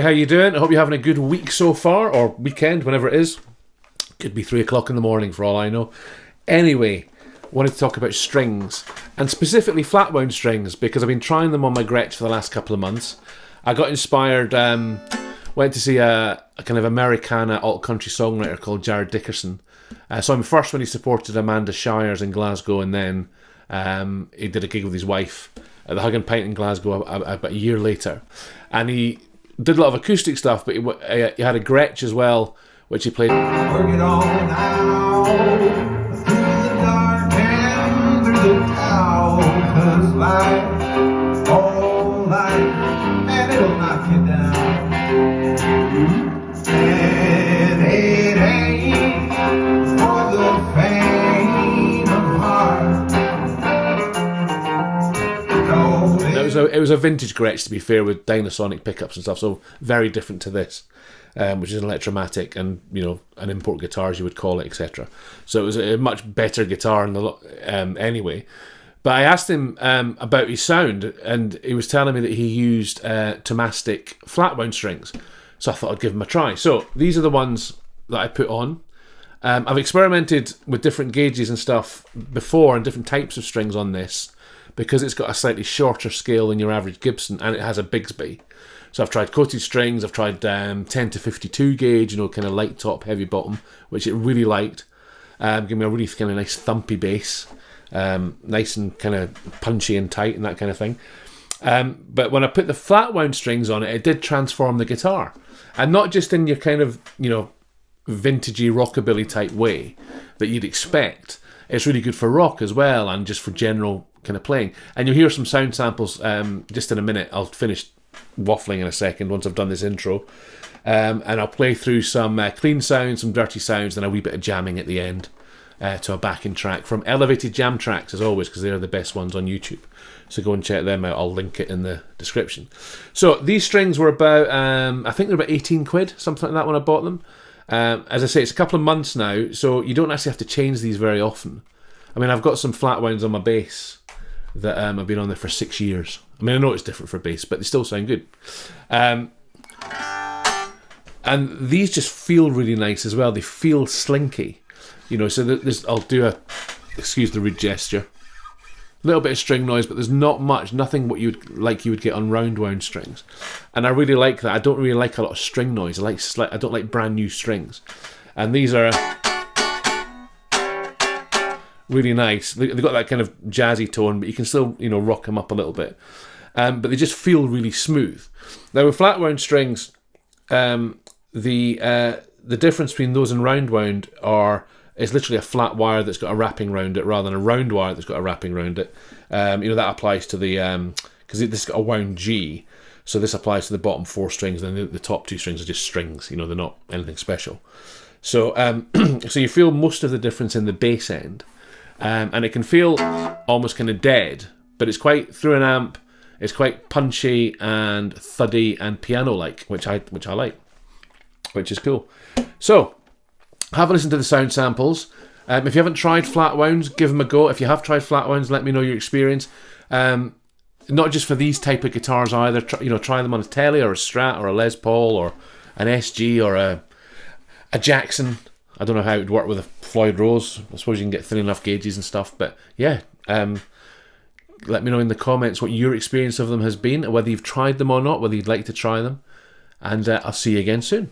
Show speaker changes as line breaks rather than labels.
how you doing? I hope you're having a good week so far, or weekend, whenever it is. Could be 3 o'clock in the morning for all I know. Anyway, wanted to talk about strings, and specifically flatwound strings, because I've been trying them on my Gretsch for the last couple of months. I got inspired, went to see a kind of Americana alt-country songwriter called Jared Dickerson. Saw him first when he supported Amanda Shires in Glasgow, and then he did a gig with his wife at the Hug and Pint in Glasgow about a year later. And he did a lot of acoustic stuff, but he had a Gretsch as well, which he played.
Work it on now, through the dark and through the town, 'cause life, oh life, and it'll knock you down. And it ain't for the faint of heart. No,
It was a vintage Gretsch, to be fair, with Dynasonic pickups and stuff, so very different to this. Which is an electromatic and, an import guitar, as you would call it, etc. So it was a much better guitar anyway. But I asked him about his sound, and he was telling me that he used Tomastik Flatwound strings. So I thought I'd give him a try. So these are the ones that I put on. I've experimented with different gauges and stuff before, and different types of strings on this, because it's got a slightly shorter scale than your average Gibson, and it has a Bigsby. So I've tried coated strings, I've tried 10 to 52 gauge, kind of light top, heavy bottom, which it really liked. Give me a really kind of nice thumpy bass, nice and kind of punchy and tight and that kind of thing. But when I put the flatwound strings on it, it did transform the guitar. And not just in your kind of, vintagey rockabilly type way that you'd expect. It's really good for rock as well, and just for general kind of playing. And you'll hear some sound samples just in a minute. I'll finish waffling in a second once I've done this intro, and I'll play through some clean sounds, some dirty sounds, and a wee bit of jamming at the end to a backing track from Elevated Jam Tracks, as always, because they're the best ones on YouTube. So go and check them out. I'll link it in the description. So these strings were about, I think they're about 18 quid, something like that, when I bought them. As I say, it's a couple of months now, so you don't actually have to change these very often. I mean, I've got some flatwounds on my bass that I've been on there for 6 years. I mean, I know it's different for bass, but they still sound good. And these just feel really nice as well. They feel slinky, so there's, I'll do excuse the rude gesture, a little bit of string noise, but there's not much, nothing what you would get on round wound strings. And I really like that. I don't really like a lot of string noise. I don't like brand new strings. And these are really nice. They've got that kind of jazzy tone, but you can still, rock them up a little bit. But they just feel really smooth. Now with flatwound strings, the difference between those and round wound is literally a flat wire that's got a wrapping around it, rather than a round wire that's got a wrapping around it. That applies to the because this has got a wound G, so this applies to the bottom 4 strings, and the top 2 strings are just strings. They're not anything special. So so you feel most of the difference in the bass end. And it can feel almost kind of dead, but it's quite, through an amp, it's quite punchy and thuddy and piano-like, which I like, which is cool. So, have a listen to the sound samples. If you haven't tried flatwounds, give them a go. If you have tried flatwounds, let me know your experience. Not just for these type of guitars either. Try them on a Tele or a Strat or a Les Paul or an SG or a Jackson. I don't know how it would work with a Floyd Rose. I suppose you can get thin enough gauges and stuff. But yeah, let me know in the comments what your experience of them has been, whether you've tried them or not, whether you'd like to try them. And I'll see you again soon.